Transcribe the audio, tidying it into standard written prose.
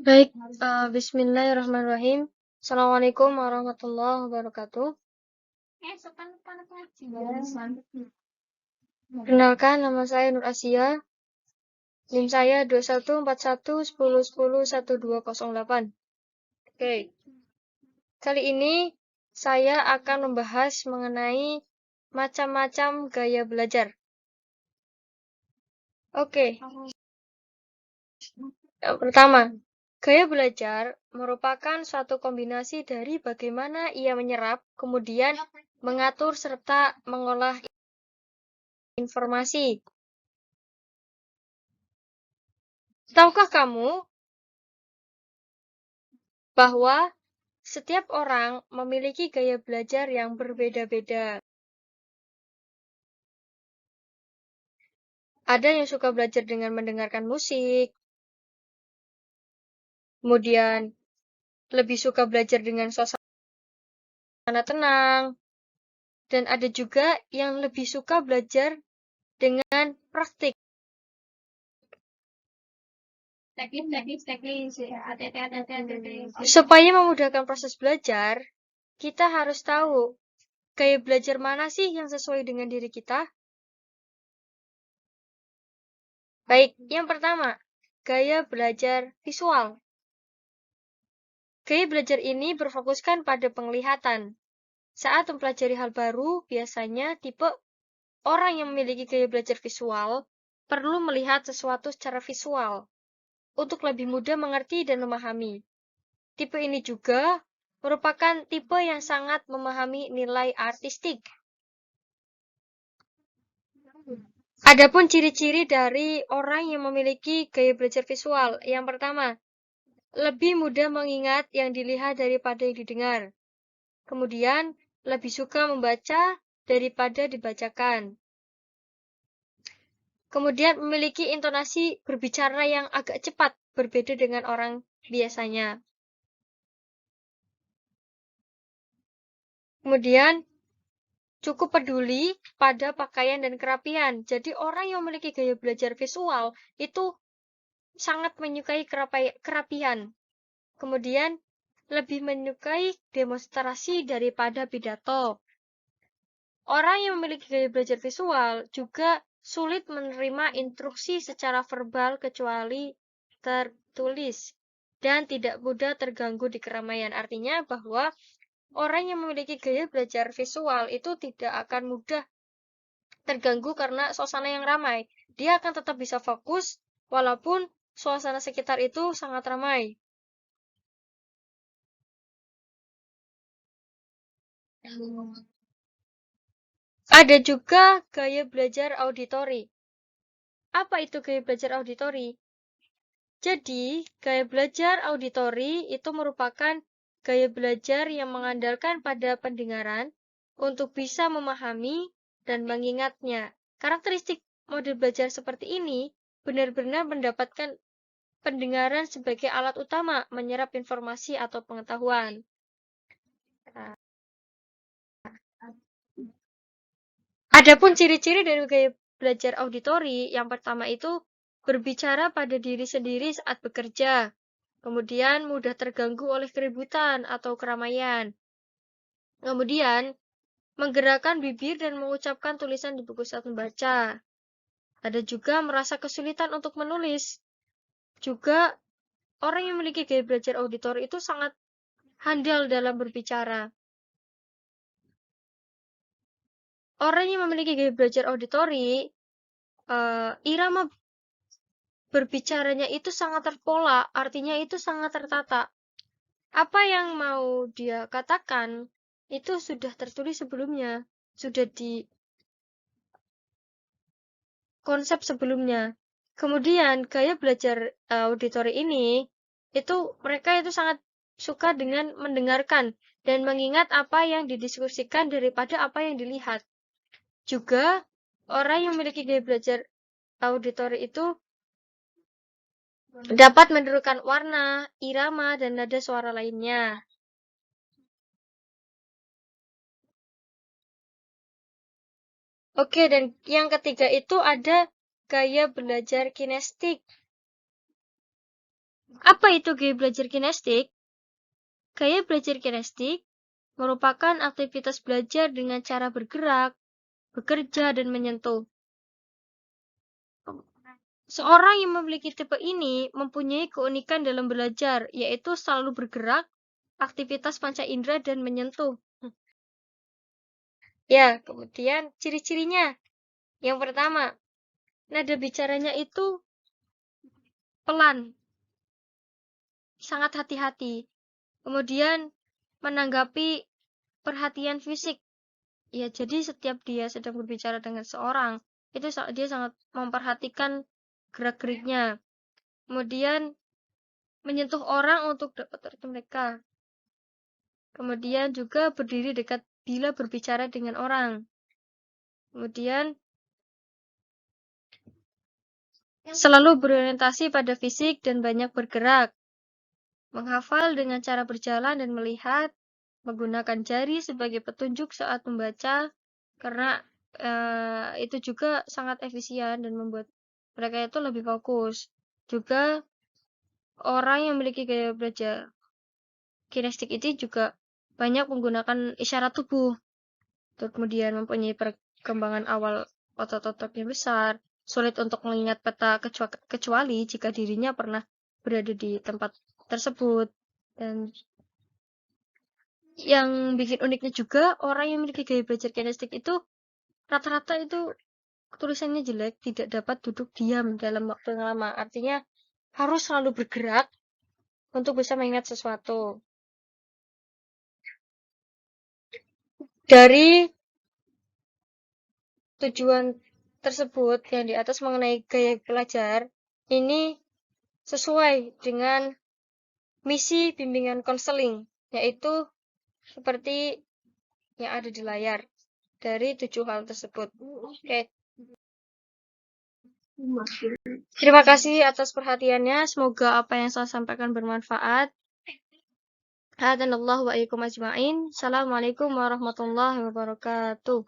Baik, bismillahirrahmanirrahim. Assalamualaikum warahmatullahi wabarakatuh. Perkenalkan, nama saya Nur Asia. NIM saya 214110101208. Oke, kali ini saya akan membahas mengenai macam-macam gaya belajar. Oke, yang pertama, gaya belajar merupakan suatu kombinasi dari bagaimana ia menyerap, kemudian mengatur serta mengolah informasi. Tahukah kamu bahwa setiap orang memiliki gaya belajar yang berbeda-beda? Ada yang suka belajar dengan mendengarkan musik, kemudian lebih suka belajar dengan suasana tenang, dan ada juga yang lebih suka belajar dengan praktik. Supaya memudahkan proses belajar, kita harus tahu gaya belajar mana sih yang sesuai dengan diri kita. Baik, yang pertama, gaya belajar visual. Gaya belajar ini berfokuskan pada penglihatan. Saat mempelajari hal baru, biasanya tipe orang yang memiliki gaya belajar visual perlu melihat sesuatu secara visual untuk lebih mudah mengerti dan memahami. Tipe ini juga merupakan tipe yang sangat memahami nilai artistik. Adapun ciri-ciri dari orang yang memiliki gaya belajar visual. Yang pertama, lebih mudah mengingat yang dilihat daripada yang didengar. Kemudian, lebih suka membaca daripada dibacakan. Kemudian, memiliki intonasi berbicara yang agak cepat, berbeda dengan orang biasanya. Kemudian, cukup peduli pada pakaian dan kerapian. Jadi, orang yang memiliki gaya belajar visual itu sangat menyukai kerapian. Kemudian, lebih menyukai demonstrasi daripada pidato. Orang yang memiliki gaya belajar visual juga sulit menerima instruksi secara verbal kecuali tertulis dan tidak mudah terganggu di keramaian. Artinya bahwa orang yang memiliki gaya belajar visual itu tidak akan mudah terganggu karena suasana yang ramai. Dia akan tetap bisa fokus walaupun suasana sekitar itu sangat ramai. Ada juga gaya belajar auditori. Apa itu gaya belajar auditori? Jadi, gaya belajar auditori itu merupakan gaya belajar yang mengandalkan pada pendengaran untuk bisa memahami dan mengingatnya. Karakteristik model belajar seperti ini benar-benar mendapatkan pendengaran sebagai alat utama menyerap informasi atau pengetahuan. Adapun ciri-ciri dari gaya belajar auditori, yang pertama itu berbicara pada diri sendiri saat bekerja. Kemudian mudah terganggu oleh keributan atau keramaian. Kemudian menggerakkan bibir dan mengucapkan tulisan di buku saat membaca. Ada juga merasa kesulitan untuk menulis. Juga orang yang memiliki gaya belajar auditori itu sangat handal dalam berbicara. Orang yang memiliki gaya belajar auditori, irama berbicaranya itu sangat terpola, artinya itu sangat tertata. Apa yang mau dia katakan itu sudah tertulis sebelumnya, sudah di konsep sebelumnya. Kemudian gaya belajar auditori ini itu mereka itu sangat suka dengan mendengarkan dan mengingat apa yang didiskusikan daripada apa yang dilihat. Juga orang yang memiliki gaya belajar auditori itu dapat menirukan warna, irama, dan nada suara lainnya. Oke, dan yang ketiga itu ada gaya belajar kinestik. Apa itu gaya belajar kinestik? Gaya belajar kinestik merupakan aktivitas belajar dengan cara bergerak, bekerja, dan menyentuh. Seorang yang memiliki tipe ini mempunyai keunikan dalam belajar, yaitu selalu bergerak, aktivitas panca indera, dan menyentuh. Ya, kemudian ciri-cirinya. Yang pertama, nada bicaranya itu pelan, sangat hati-hati. Kemudian menanggapi perhatian fisik. Ya, jadi setiap dia sedang berbicara dengan seorang, itu dia sangat memperhatikan gerak-geriknya. Kemudian menyentuh orang untuk dapat tertutup mereka. Kemudian juga berdiri dekat bila berbicara dengan orang. Kemudian selalu berorientasi pada fisik dan banyak bergerak. Menghafal dengan cara berjalan dan melihat, menggunakan jari sebagai petunjuk saat membaca, karena itu juga sangat efisien dan membuat mereka itu lebih fokus. Juga orang yang memiliki gaya belajar kinestik itu juga banyak menggunakan isyarat tubuh. Kemudian mempunyai perkembangan awal otot-otot yang besar, sulit untuk mengingat peta kecuali jika dirinya pernah berada di tempat tersebut. Dan yang bikin uniknya juga, orang yang memiliki gaya belajar kinestik itu rata-rata itu tulisannya jelek, tidak dapat duduk diam dalam waktu yang lama. Artinya harus selalu bergerak untuk bisa mengingat sesuatu. Dari tujuan tersebut yang di atas mengenai gaya belajar, ini sesuai dengan misi bimbingan konseling, yaitu seperti yang ada di layar dari 7 hal tersebut. Oke. Terima kasih atas perhatiannya. Semoga apa yang saya sampaikan bermanfaat. Hadanallahu wa iyyakum ajma'in. Assalamualaikum warahmatullahi wabarakatuh.